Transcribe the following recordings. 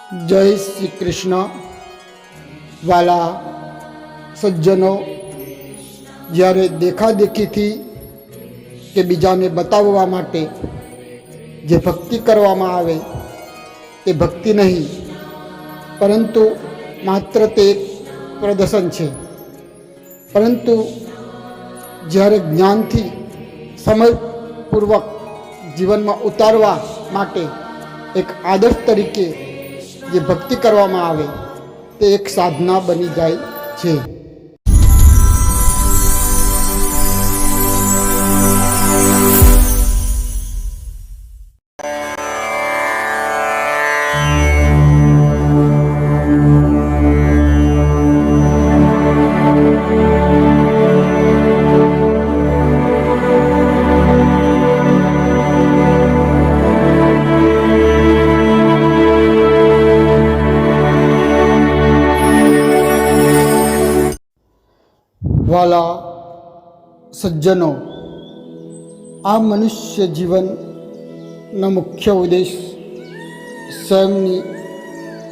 જય શ્રી કૃષ્ણ. વાલા સજ્જનો, જ્યારે દેખાદેખીથી કે બીજાને બતાવવા માટે જે ભક્તિ કરવામાં આવે તે ભક્તિ નહીં, પરંતુ માત્ર તે એક પ્રદર્શન છે. પરંતુ જ્યારે જ્ઞાનથી સમયપૂર્વક જીવનમાં ઉતારવા માટે એક આદર્શ તરીકે જે ભક્તિ કરવામાં આવે તે એક સાધના બની જાય છે. વાલા સજ્જનો, આ મનુષ્ય જીવનનો મુખ્ય ઉદ્દેશ સ્વયંની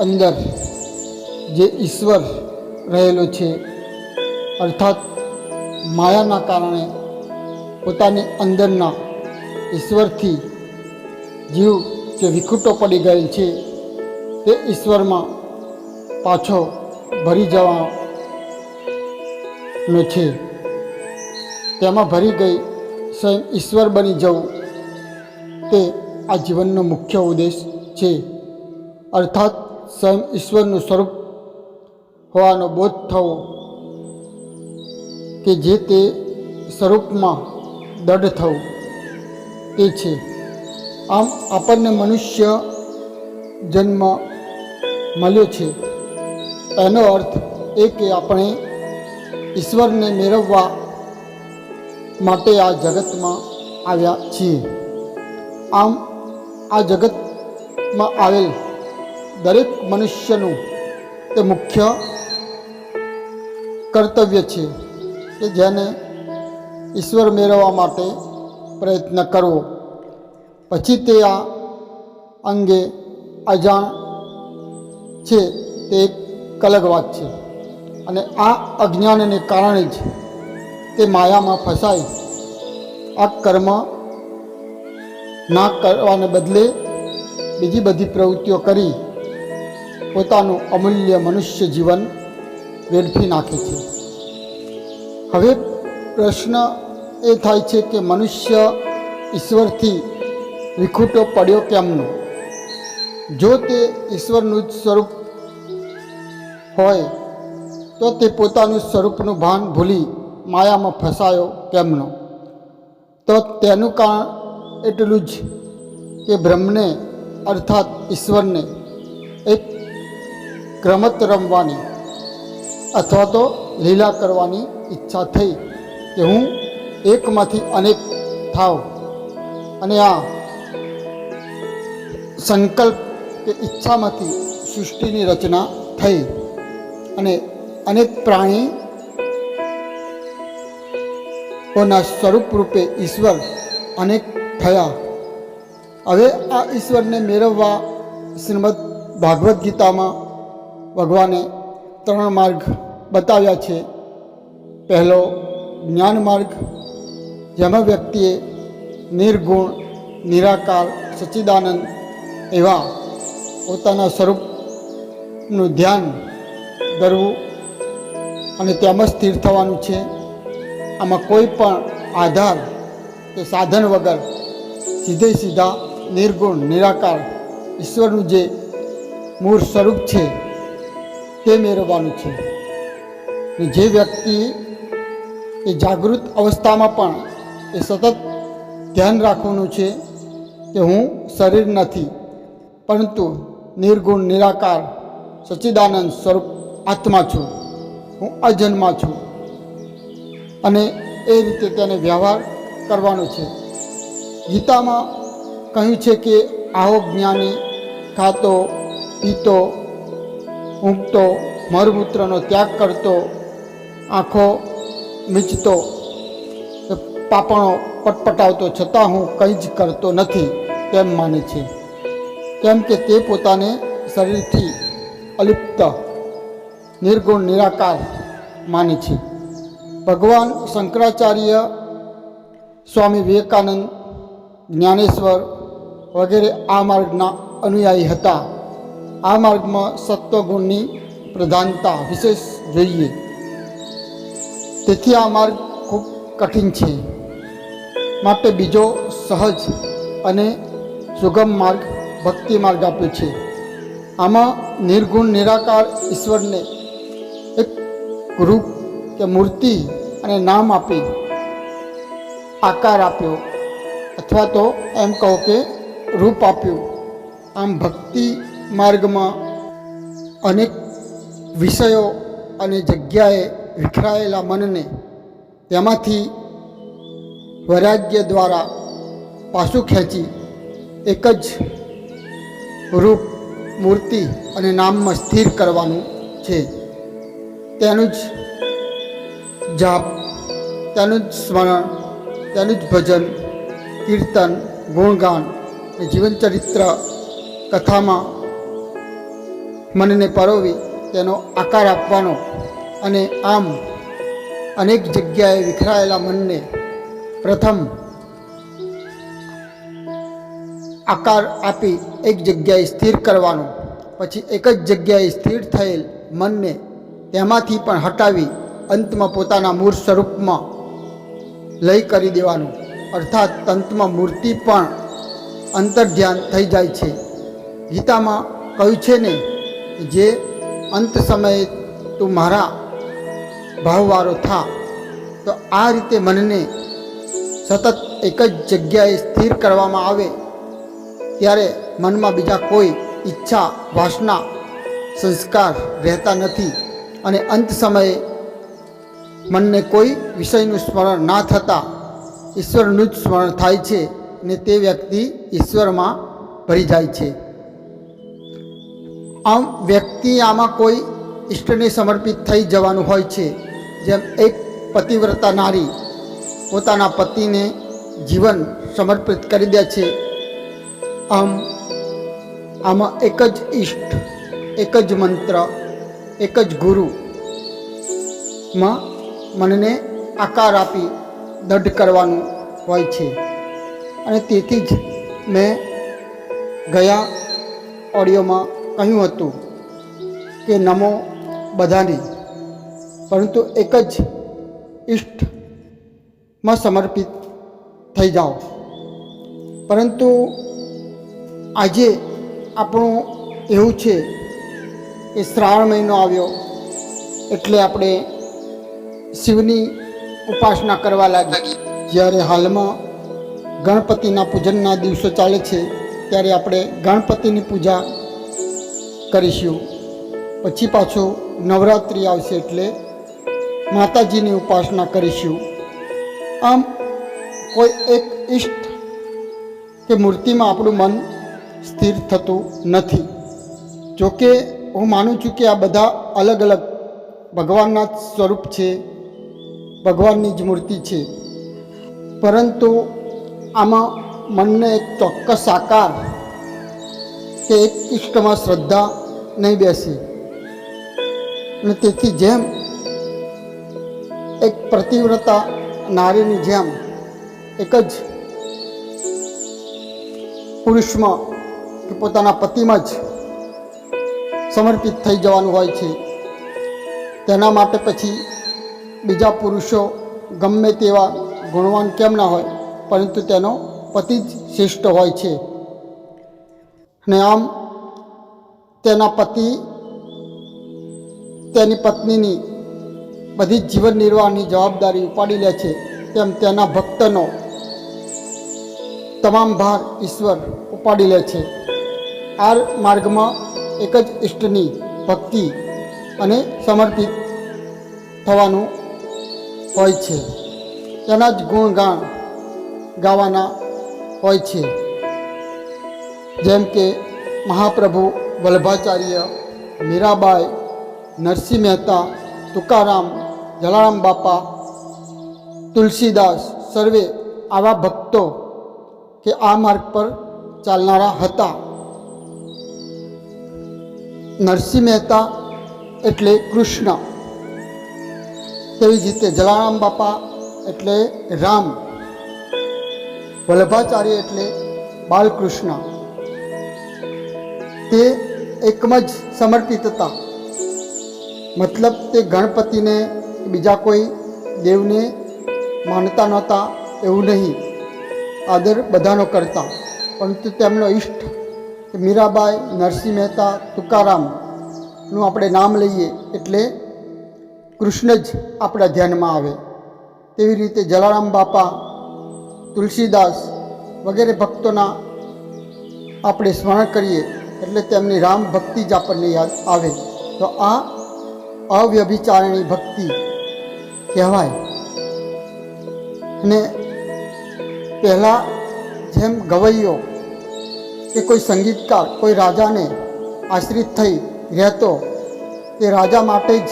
અંદર જે ઈશ્વર રહેલો છે, અર્થાત માયાના કારણે પોતાની અંદરના ઈશ્વરથી જીવ જે વિખૂટો પડી ગયેલ છે તે ઈશ્વરમાં પાછો ભરી જવાનો છે. તેમાં ભરી ગઈ સ્વયં ઈશ્વર બની જવું તે આ જીવનનો મુખ્ય ઉદ્દેશ છે. અર્થાત સ્વયં ઈશ્વરનું સ્વરૂપ હોવાનો બોધ થવો કે જે તે સ્વરૂપમાં દઢ થવું તે છે. આમ આપણને મનુષ્ય જન્મ મળ્યો છે, એનો અર્થ એ કે આપણે ઈશ્વરને મેળવવા માટે આ જગતમાં આવ્યા છીએ. આમ આ જગતમાં આવેલ દરેક મનુષ્યનું તે મુખ્ય કર્તવ્ય છે કે જેને ઈશ્વર મેળવવા માટે પ્રયત્ન કરવો. પછી તે આ અંગે અજાણ છે તે એક અલગ વાત છે. અને આ અજ્ઞાનને કારણે જ તે માયામાં ફસાઈ આ કર્મ ના કરવાને બદલે બીજી બધી પ્રવૃત્તિઓ કરી પોતાનું અમૂલ્ય મનુષ્ય જીવન વેડફી નાખે છે. હવે પ્રશ્ન એ થાય છે કે મનુષ્ય ઈશ્વરથી વિખૂટો પડ્યો કેમનો? જો તે ઈશ્વરનું જ સ્વરૂપ હોય તો તે પોતાનું સ્વરૂપનું ભાન ભૂલી માયામાં ફસાયો કેમનો? તો તેનું કારણ એટલું જ કે બ્રહ્મને અર્થાત ઈશ્વરને એક રમત રમવાની અથવા તો લીલા કરવાની ઈચ્છા થઈ કે હું એકમાંથી અનેક થાવ. અને આ સંકલ્પ કે ઈચ્છામાંથી સૃષ્ટિની રચના થઈ અને અનેક પ્રાણીઓના સ્વરૂપ રૂપે ઈશ્વર અનેક થયા. હવે આ ઈશ્વરને મેળવવા શ્રીમદ ભાગવદ્ ગીતામાં ભગવાને 3 માર્ગ બતાવ્યા છે. પહેલો જ્ઞાન માર્ગ, જેમાં વ્યક્તિએ નિર્ગુણ, નિરાકાર, સચ્ચિદાનંદ એવા પોતાના સ્વરૂપનું ધ્યાન ધરવું અને તેમાં સ્થિર થવાનું છે. આમાં કોઈ પણ આધાર કે સાધન વગર સીધા નિર્ગુણ, નિરાકાર ઈશ્વરનું જે મૂળ સ્વરૂપ છે તે મેળવવાનું છે. જે વ્યક્તિ એ જાગૃત અવસ્થામાં પણ એ સતત ધ્યાન રાખવાનું છે કે હું શરીર નથી, પરંતુ નિર્ગુણ, નિરાકાર, સચ્ચિદાનંદ સ્વરૂપ આત્મા છું, હું અજન્મા છું. અને એ રીતે તેને વ્યવહાર કરવાનો છે. ગીતામાં કહ્યું છે કે આહો જ્ઞાની ખાતો, પીતો, ઊંઘતો, મરમૂત્રનો ત્યાગ કરતો, આંખો મીચતો, પાપણો પટપટાવતો છતાં હું કંઈ જ કરતો નથી તેમ માને છે. કેમ કે તે પોતાને શરીરથી અલિપ્ત નિર્ગુણ નિરાકાર માને છે. ભગવાન શંકરાચાર્ય, સ્વામી વિવેકાનંદ, જ્ઞાનેશ્વર વગેરે આ માર્ગના અનુયાયી હતા. આ માર્ગમાં સત્વગુણની પ્રધાનતા વિશેષ જોઈએ. તેથી આ માર્ગ ખૂબ કઠિન છે. માટે બીજો સહજ અને સુગમ માર્ગ ભક્તિ માર્ગ આપ્યો છે. આમાં નિર્ગુણ નિરાકાર ઈશ્વરને એક રૂપ કે મૂર્તિ અને નામ આપી આકાર આપ્યો, અથવા તો એમ કહો કે રૂપ આપ્યું. આમ ભક્તિ માર્ગમાં અનેક વિષયો અને જગ્યાએ વિખરાયેલા મનને તેમાંથી વૈરાગ્ય દ્વારા પાછું ખેંચી એક જ રૂપ, મૂર્તિ અને નામમાં સ્થિર કરવાનું છે. તેનું જ જાપ, તેનું જ સ્મરણ, તેનું જ ભજન, કીર્તન, ગુણગાન, જીવનચરિત્ર કથામાં મનને પરોવી તેનો આકાર આપવાનો અને આમ અનેક જગ્યાએ વિખરાયેલા મનને પ્રથમ આકાર આપી એક જગ્યાએ સ્થિર કરવાનો, પછી એક જ જગ્યાએ સ્થિર થયેલ મનને તેમાંથી પણ હટાવી અંતમાં પોતાના મૂળ સ્વરૂપમાં લય કરી દેવાનું. અર્થાત અંતમાં મૂર્તિ પણ અંતર્ધ્યાન થઈ જાય છે. ગીતામાં કહ્યું છે ને, જે અંત સમયે તું મારા ભાવવાળો થા. તો આ રીતે મનને સતત એક જ જગ્યાએ સ્થિર કરવામાં આવે ત્યારે મનમાં બીજા કોઈ ઈચ્છા, વાસના, સંસ્કાર રહેતા નથી અને અંત સમયે મનને કોઈ વિષયનું સ્મરણ ના થતાં ઈશ્વરનું જ સ્મરણ થાય છે ને તે વ્યક્તિ ઈશ્વરમાં ભરી જાય છે. આમ વ્યક્તિ આમાં કોઈ ઈષ્ટને સમર્પિત થઈ જવાનું હોય છે. જેમ એક પતિવ્રતા નારી પોતાના પતિને જીવન સમર્પિત કરી દે છે, આમ આમાં એક જ ઈષ્ટ, એક જ મંત્ર, એક જ ગુરુમાં મનને આકાર આપી દઢ કરવાનું હોય છે. અને તેથી જ મેં ગયા ઓડિયોમાં કહ્યું હતું કે નમો બધાને, પરંતુ એક જ ઈષ્ટમાં સમર્પિત થઈ જાઓ. પરંતુ આજે આપણું એવું છે કે શ્રાવણ મહિનો આવ્યો એટલે આપણે શિવની ઉપાસના કરવા લાગી. જ્યારે હાલમાં ગણપતિના પૂજનના દિવસો ચાલે છે ત્યારે આપણે ગણપતિની પૂજા કરીશું. પછી પાછું નવરાત્રિ આવશે એટલે માતાજીની ઉપાસના કરીશું. આમ કોઈ એક ઈષ્ટ કે મૂર્તિમાં આપણું મન સ્થિર થતું નથી. જોકે હું માનું છું કે આ બધા અલગ અલગ ભગવાનના જ સ્વરૂપ છે, ભગવાનની જ મૂર્તિ છે, પરંતુ આમાં મનને એક ચોક્કસ આકાર કે એક ઈષ્ટમાં શ્રદ્ધા નહીં બેસે. અને તેથી જેમ એક પ્રતિવ્રતા નારીની જેમ એક જ પુરુષમાં કે પોતાના પતિમાં જ સમર્પિત થઈ જવાનું હોય છે, તેના માટે પછી બીજા પુરુષો ગમે તેવા ગુણવાન કેમ ના હોય, પરંતુ તેનો પતિ જ શ્રેષ્ઠ હોય છે. અને આમ તેના પતિ તેની પત્નીની બધી જ જીવન નિર્વાહની જવાબદારી ઉપાડી લે છે, તેમ તેના ભક્તનો તમામ ભાર ઈશ્વર ઉપાડી લે છે. આ માર્ગમાં એક જ ઈષ્ટની ભક્તિ અને સમર્પિત થવાનું હોય છે. તેના જ ગુણગાન ગાવાના હોય છે. જેમ કે મહાપ્રભુ વલ્લભાચાર્ય, મીરાબાઈ, નરસિંહ મહેતા, તુકારામ, જલારામ બાપા, તુલસીદાસ સર્વે આવા ભક્તો કે આ માર્ગ પર ચાલનારા હતા. નરસિંહ મહેતા એટલે કૃષ્ણ, તેવી જ રીતે જલારામ બાપા એટલે રામ, વલ્લભાચાર્ય એટલે બાલકૃષ્ણ. તે એકમ જ સમર્પિત હતા. મતલબ તે ગણપતિને બીજા કોઈ દેવને માનતા નહોતા એવું નહીં, આદર બધાનો કરતા. પરંતુ તેમનો ઈષ્ટ મીરાબાઈ, નરસિંહ મહેતા, તુકારામનું આપણે નામ લઈએ એટલે કૃષ્ણ જ આપણા ધ્યાનમાં આવે. તેવી રીતે જલારામ બાપા, તુલસીદાસ વગેરે ભક્તોના આપણે સ્મરણ કરીએ એટલે તેમની રામ ભક્તિ જ આપણને યાદ આવે. તો આ અવ્યભિચારણી ભક્તિ કહેવાય. અને પહેલાં જેમ ગવૈયો કે કોઈ સંગીતકાર કોઈ રાજાને આશ્રિત થઈ રહેતો, તે રાજા માટે જ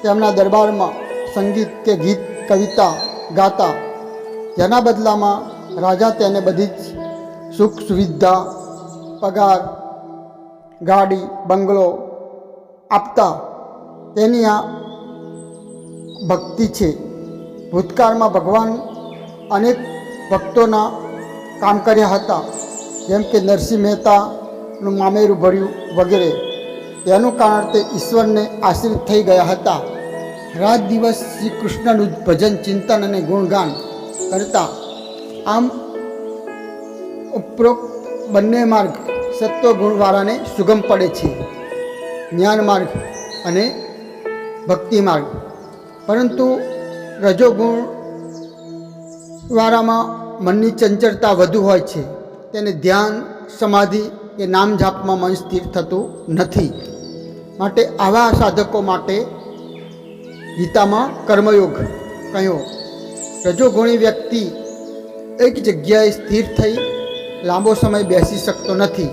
તેમના દરબારમાં સંગીત કે ગીત કવિતા ગાતા, જેના બદલામાં રાજા તેને બધી જ સુખ સુવિધા, પગાર, ગાડી, બંગલો આપતા. તેની આ ભક્તિ છે. ભૂતકાળમાં ભગવાન અનેક ભક્તોના કામ કર્યા હતા, જેમ કે નરસિંહ મહેતાનું મામેરું ભર્યું વગેરે. તેનું કારણ તે ઈશ્વરને આશ્રિત થઈ ગયા હતા. રાત દિવસ શ્રી કૃષ્ણનું ભજન, ચિંતન અને ગુણગાન કરતા. આમ ઉપરોક્ત બંને માર્ગ સત્વગુણવાળાને સુગમ પડે છે, જ્ઞાન માર્ગ અને ભક્તિ માર્ગ. પરંતુ રજોગુણવાળામાં મનની ચંચળતા વધુ હોય છે. તેને ધ્યાન, સમાધિ કે નામ જાપમાં મન સ્થિર થતું નથી. માટે આવા સાધકો માટે ગીતામાં કર્મયોગ કહ્યો. રજોગુણી વ્યક્તિ એક જગ્યાએ સ્થિર થઈ લાંબો સમય બેસી શકતો નથી.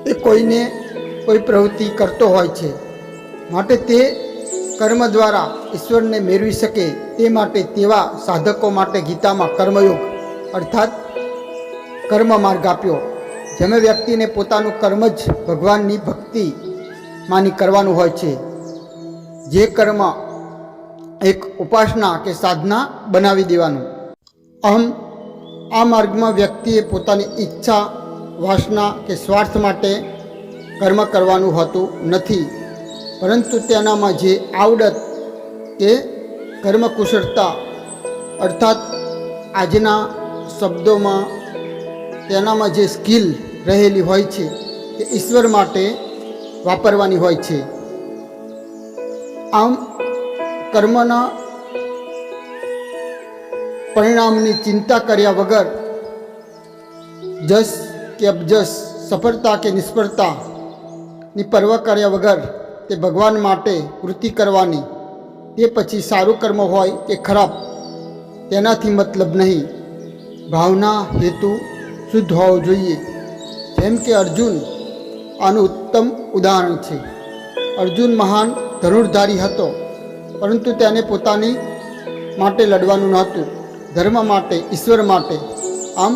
એ કોઈને કોઈ પ્રવૃત્તિ કરતો હોય છે. માટે તે કર્મ દ્વારા ઈશ્વરને મેળવી શકે તે માટે તેવા સાધકો માટે ગીતામાં કર્મયોગ અર્થાત કર્મ માર્ગ આપ્યો. જેમાં વ્યક્તિને પોતાનું કર્મ જ ભગવાનની ભક્તિ માની કરવાનું હોય છે. જે કર્મ એક ઉપાસના કે સાધના બનાવી દેવાનું. આમ આ માર્ગમાં વ્યક્તિએ પોતાની ઈચ્છા, વાસના કે સ્વાર્થ માટે કર્મ કરવાનું હોતું નથી, પરંતુ તેનામાં જે આવડત કે કર્મકુશળતા અર્થાત આજના શબ્દોમાં તેનામાં જે સ્કિલ રહેલી હોય છે તે ઈશ્વર માટે વાપરવાની હોય છે. આમ કર્મના પરિણામની ચિંતા કર્યા વગર, જશ કે અબજશ, સફળતા કે નિષ્ફળતાની પરવા કર્યા વગર તે ભગવાન માટે કૃતિ કરવાની. તે પછી સારું કર્મ હોય કે ખરાબ તેનાથી મતલબ નહીં. ભાવના, હેતુ શુદ્ધ હોવો જોઈએ. જેમ કે અર્જુન આનું ઉત્તમ ઉદાહરણ છે. અર્જુન મહાન ધનુર્ધારી હતો, પરંતુ તેને પોતાની માટે લડવાનું નહોતું, ધર્મ માટે, ઈશ્વર માટે. આમ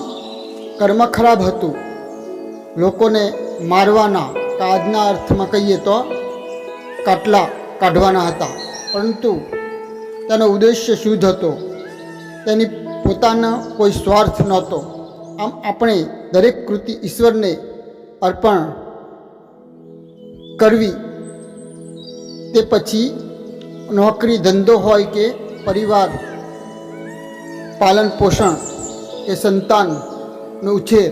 કર્મ ખરાબ હતું, લોકોને મારવાના કે આજના અર્થમાં કહીએ તો કાટલા કાઢવાના હતા. પરંતુ તેનો ઉદ્દેશ્ય શુદ્ધ હતો, તેની પોતાનો કોઈ સ્વાર્થ નહોતો. આમ આપણે દરેક કૃતિ ઈશ્વરને અર્પણ કરવી. તે પછી નોકરી, ધંધો હોય કે પરિવાર પાલન પોષણ કે સંતાનનો ઉછેર,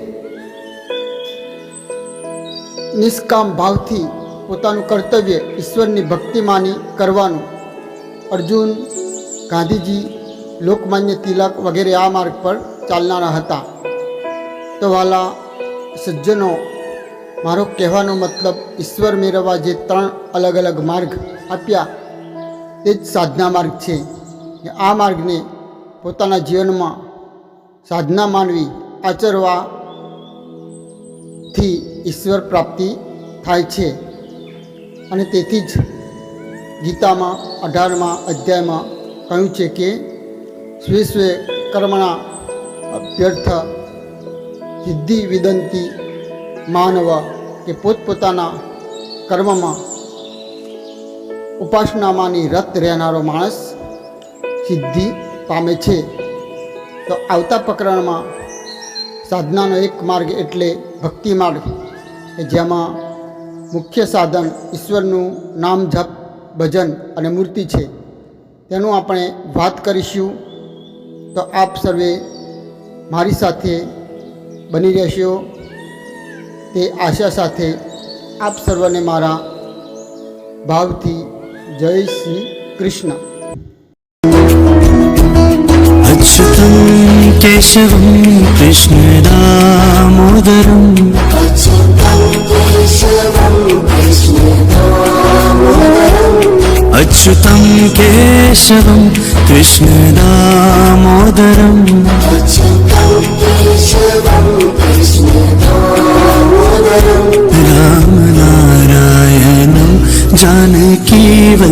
નિષ્કામ ભાવથી પોતાનું કર્તવ્ય ઈશ્વરની ભક્તિ માની કરવાનું. અર્જુન, ગાંધીજી, લોકમાન્ય તિલક વગેરે આ માર્ગ પર ચાલનારા હતા. તો વાલા સજ્જનો, મારો કહેવાનો મતલબ ઈશ્વર મેળવવા જે 3 અલગ અલગ માર્ગ આપ્યા તે જ સાધના માર્ગ છે. આ માર્ગને પોતાના જીવનમાં સાધના માનવી આચરવાથી ઈશ્વર પ્રાપ્તિ થાય છે. અને તેથી જ ગીતામાં 18મા અધ્યાયમાં કહ્યું છે કે સ્વે સ્વે કર્મણા અભ્યર્થ સિદ્ધિ વિદંતી માનવ, કે પોતપોતાના કર્મમાં ઉપાસનામાંની રત રહેનારો માણસ સિદ્ધિ પામે છે. તો આવતા પ્રકરણમાં સાધનાનો એક માર્ગ એટલે ભક્તિ માર્ગ, કે જેમાં મુખ્ય સાધન ઈશ્વરનું નામ જપ, ભજન અને મૂર્તિ છે, તેનું આપણે વાત કરીશું. તો આપ સર્વે મારી સાથે બની રહેશો તે આશા સાથે આપ સર્વને મારા ભાવથી જય શ્રી કૃષ્ણ. अच्युतं केशवं कृष्णदामोदरम् अच्युतं केशवं कृष्णदामोदरम् रामनारायणं जानकीवल्लभम्